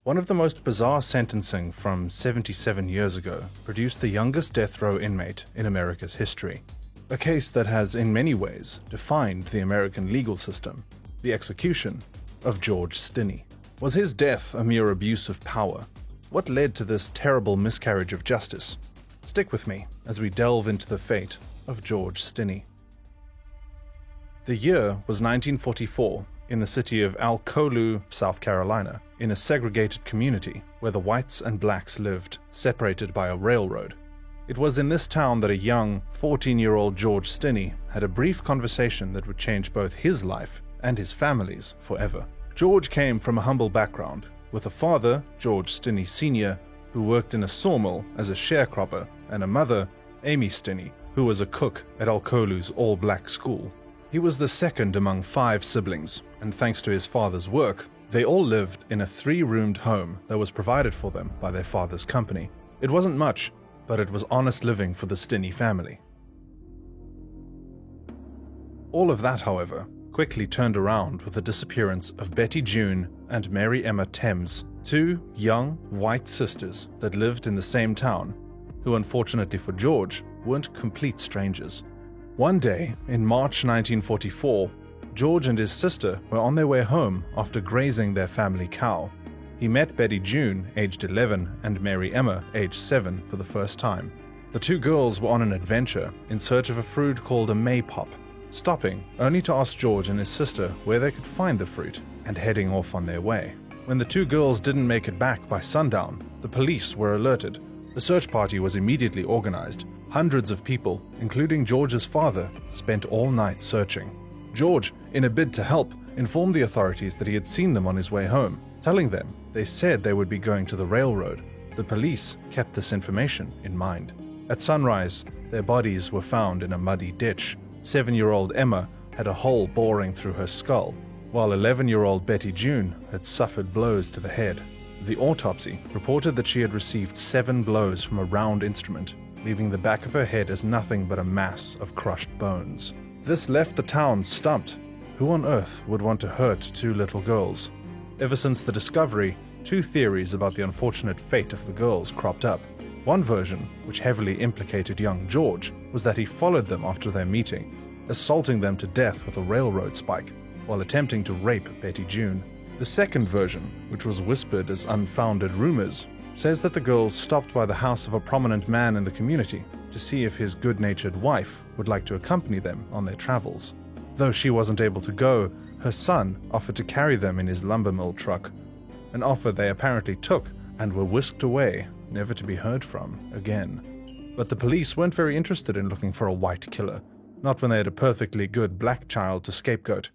One of the most bizarre sentencing from 77 years ago produced the youngest death row inmate in America's history. A case that has in many ways defined the American legal system, the execution of George Stinney. Was his death a mere abuse of power? What led to this terrible miscarriage of justice? Stick with me as we delve into the fate of George Stinney. The year was 1944 in the city of Alcolu, South Carolina, in a segregated community where the whites and blacks lived, separated by a railroad. It was in this town that a young 14-year-old George Stinney had a brief conversation that would change both his life and his family's forever. George came from a humble background, with a father, George Stinney Sr., who worked in a sawmill as a sharecropper, and a mother, Amy Stinney, who was a cook at Alcolu's all-black school. He was the second among 5 siblings, and thanks to his father's work, they all lived in a 3-roomed home that was provided for them by their father's company. It wasn't much, but it was honest living for the Stinney family. All of that, however, quickly turned around with the disappearance of Betty June and Mary Emma Thames, 2 young, white sisters that lived in the same town, who unfortunately for George, weren't complete strangers. One day, in March 1944, George and his sister were on their way home after grazing their family cow. He met Betty June, aged 11, and Mary Emma, aged 7, for the first time. The 2 girls were on an adventure in search of a fruit called a maypop, stopping only to ask George and his sister where they could find the fruit and heading off on their way. When the 2 girls didn't make it back by sundown, the police were alerted. The search party was immediately organized. Hundreds of people, including George's father, spent all night searching. George, in a bid to help, informed the authorities that he had seen them on his way home, telling them they said they would be going to the railroad. The police kept this information in mind. At sunrise, their bodies were found in a muddy ditch. 7-year-old Emma had a hole boring through her skull, while 11-year-old Betty June had suffered blows to the head. The autopsy reported that she had received 7 blows from a round instrument, leaving the back of her head as nothing but a mass of crushed bones. This left the town stumped. Who on earth would want to hurt 2 little girls? Ever since the discovery, 2 theories about the unfortunate fate of the girls cropped up. One version, which heavily implicated young George, was that he followed them after their meeting, assaulting them to death with a railroad spike, while attempting to rape Betty June. The second version, which was whispered as unfounded rumors, says that the girls stopped by the house of a prominent man in the community to see if his good-natured wife would like to accompany them on their travels. Though she wasn't able to go, her son offered to carry them in his lumber mill truck, an offer they apparently took and were whisked away, never to be heard from again. But the police weren't very interested in looking for a white killer, not when they had a perfectly good black child to scapegoat.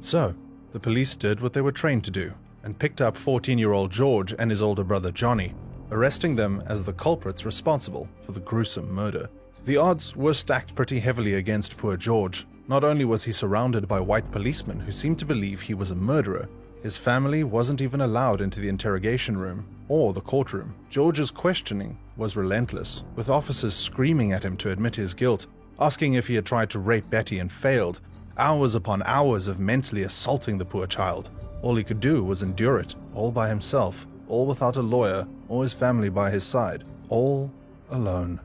So, the police did what they were trained to do, and picked up 14-year-old George and his older brother Johnny, arresting them as the culprits responsible for the gruesome murder. The odds were stacked pretty heavily against poor George. Not only was he surrounded by white policemen who seemed to believe he was a murderer, his family wasn't even allowed into the interrogation room or the courtroom. George's questioning was relentless, with officers screaming at him to admit his guilt, asking if he had tried to rape Betty and failed. Hours upon hours of mentally assaulting the poor child. All he could do was endure it, all by himself, all without a lawyer or his family by his side, all alone.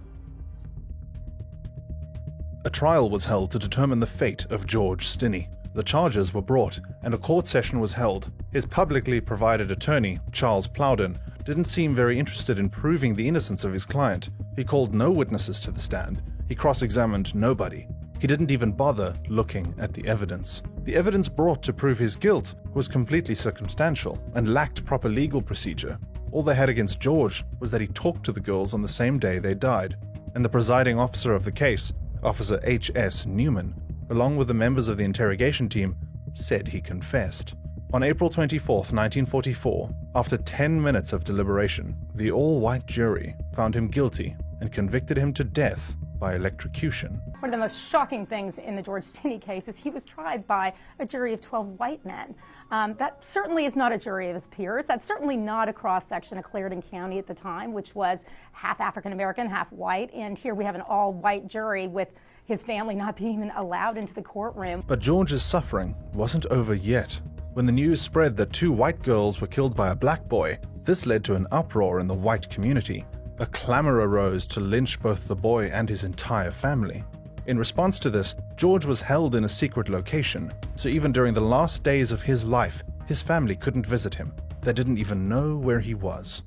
A trial was held to determine the fate of George Stinney. The charges were brought, and a court session was held. His publicly provided attorney, Charles Plowden, didn't seem very interested in proving the innocence of his client. He called no witnesses to the stand. He cross-examined nobody. He didn't even bother looking at the evidence. The evidence brought to prove his guilt was completely circumstantial and lacked proper legal procedure. All they had against George was that he talked to the girls on the same day they died, and the presiding officer of the case, Officer H.S. Newman, along with the members of the interrogation team, said he confessed. On April 24, 1944, after 10 minutes of deliberation, the all-white jury found him guilty and convicted him to death by electrocution. One of the most shocking things in the George Stinney case is he was tried by a jury of 12 white men. That certainly is not a jury of his peers. That's certainly not a cross-section of Clarendon County at the time, which was half African-American, half white. And here we have an all-white jury with his family not being even allowed into the courtroom. But George's suffering wasn't over yet. When the news spread that 2 white girls were killed by a black boy, this led to an uproar in the white community. A clamor arose to lynch both the boy and his entire family. In response to this, George was held in a secret location, so even during the last days of his life, his family couldn't visit him. They didn't even know where he was.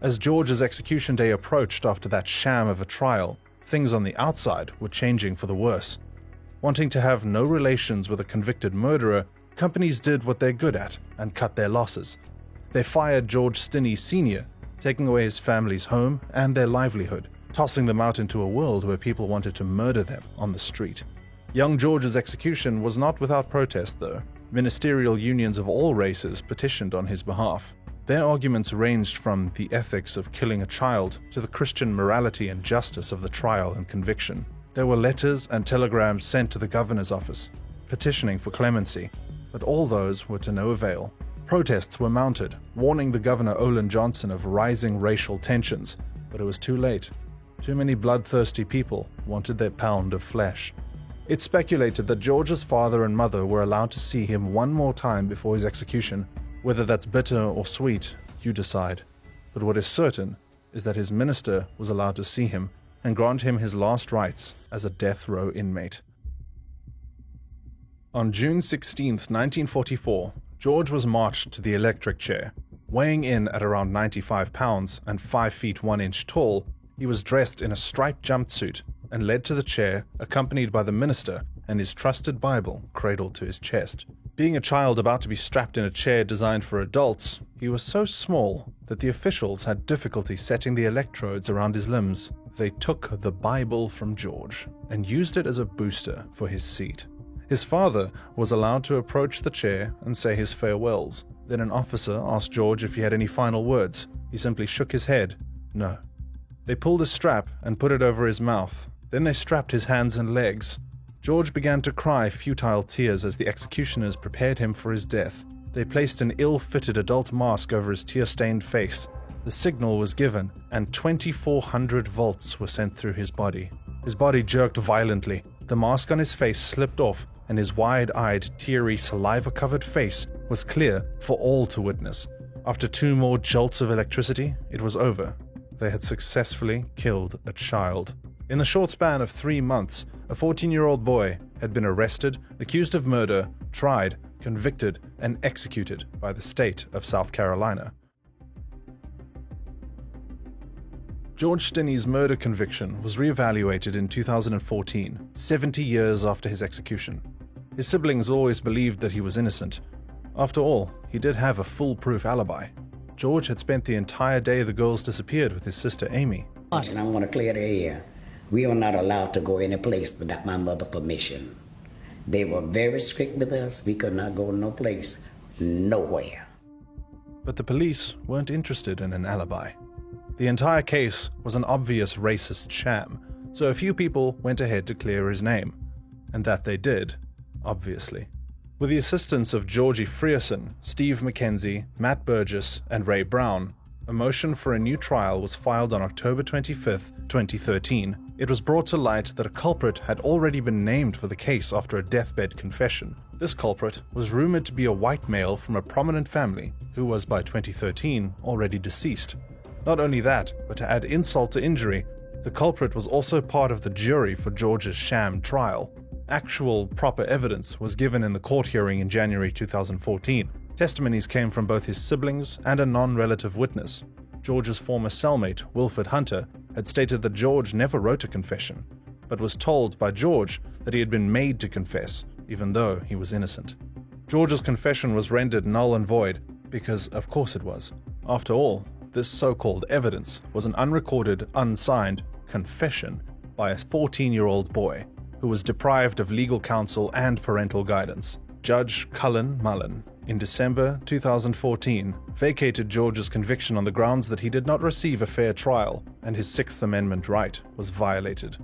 As George's execution day approached after that sham of a trial, things on the outside were changing for the worse. Wanting to have no relations with a convicted murderer, companies did what they're good at and cut their losses. They fired George Stinney Sr., taking away his family's home and their livelihood, tossing them out into a world where people wanted to murder them on the street. Young George's execution was not without protest, though. Ministerial unions of all races petitioned on his behalf. Their arguments ranged from the ethics of killing a child to the Christian morality and justice of the trial and conviction. There were letters and telegrams sent to the governor's office, petitioning for clemency, but all those were to no avail. Protests were mounted, warning the Governor Olin Johnson of rising racial tensions, but it was too late. Too many bloodthirsty people wanted their pound of flesh. It's speculated that George's father and mother were allowed to see him one more time before his execution. Whether that's bitter or sweet, you decide. But what is certain is that his minister was allowed to see him and grant him his last rites as a death row inmate. On June 16, 1944, George was marched to the electric chair. Weighing in at around 95 pounds and 5 feet 1 inch tall, he was dressed in a striped jumpsuit and led to the chair, accompanied by the minister and his trusted Bible cradled to his chest. Being a child about to be strapped in a chair designed for adults, he was so small that the officials had difficulty setting the electrodes around his limbs. They took the Bible from George and used it as a booster for his seat. His father was allowed to approach the chair and say his farewells. Then an officer asked George if he had any final words. He simply shook his head. No. They pulled a strap and put it over his mouth. Then they strapped his hands and legs. George began to cry futile tears as the executioners prepared him for his death. They placed an ill-fitted adult mask over his tear-stained face. The signal was given, and 2,400 volts were sent through his body. His body jerked violently. The mask on his face slipped off, and his wide-eyed, teary, saliva-covered face was clear for all to witness. After 2 more jolts of electricity, it was over. They had successfully killed a child. In the short span of 3 months, a 14-year-old boy had been arrested, accused of murder, tried, convicted, and executed by the state of South Carolina. George Stinney's murder conviction was re-evaluated in 2014, 70 years after his execution. His siblings always believed that he was innocent. After all, he did have a foolproof alibi. George had spent the entire day the girls disappeared with his sister Amy. And I want to clear the air. We were not allowed to go any place without my mother's permission. They were very strict with us. We could not go no place, nowhere. But the police weren't interested in an alibi. The entire case was an obvious racist sham, so a few people went ahead to clear his name. And that they did, obviously. With the assistance of Georgie Frierson, Steve McKenzie, Matt Burgess, and Ray Brown, a motion for a new trial was filed on October 25, 2013. It was brought to light that a culprit had already been named for the case after a deathbed confession. This culprit was rumored to be a white male from a prominent family who was by 2013 already deceased. Not only that, but to add insult to injury, the culprit was also part of the jury for George's sham trial. Actual, proper evidence was given in the court hearing in January 2014. Testimonies came from both his siblings and a non-relative witness. George's former cellmate, Wilford Hunter, had stated that George never wrote a confession, but was told by George that he had been made to confess, even though he was innocent. George's confession was rendered null and void, because of course it was. After all, this so-called evidence was an unrecorded, unsigned confession by a 14-year-old boy who was deprived of legal counsel and parental guidance. Judge Cullen Mullen, in December 2014, vacated George's conviction on the grounds that he did not receive a fair trial and his Sixth Amendment right was violated.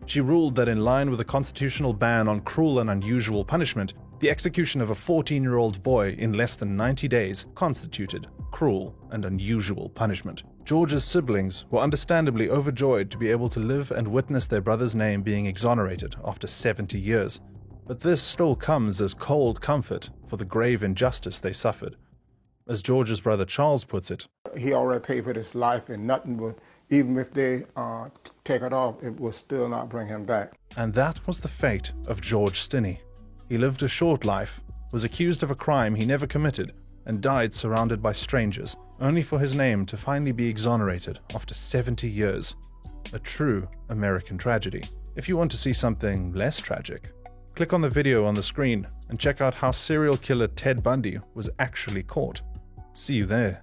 She ruled that in line with the constitutional ban on cruel and unusual punishment, the execution of a 14-year-old boy in less than 90 days constituted cruel and unusual punishment. George's siblings were understandably overjoyed to be able to live and witness their brother's name being exonerated after 70 years. But this still comes as cold comfort for the grave injustice they suffered. As George's brother Charles puts it, he already paid for his life, and nothing will, even if they take it off, it will still not bring him back. And that was the fate of George Stinney. He lived a short life, was accused of a crime he never committed, and died surrounded by strangers, only for his name to finally be exonerated after 70 years. A true American tragedy. If you want to see something less tragic, click on the video on the screen and check out how serial killer Ted Bundy was actually caught. See you there.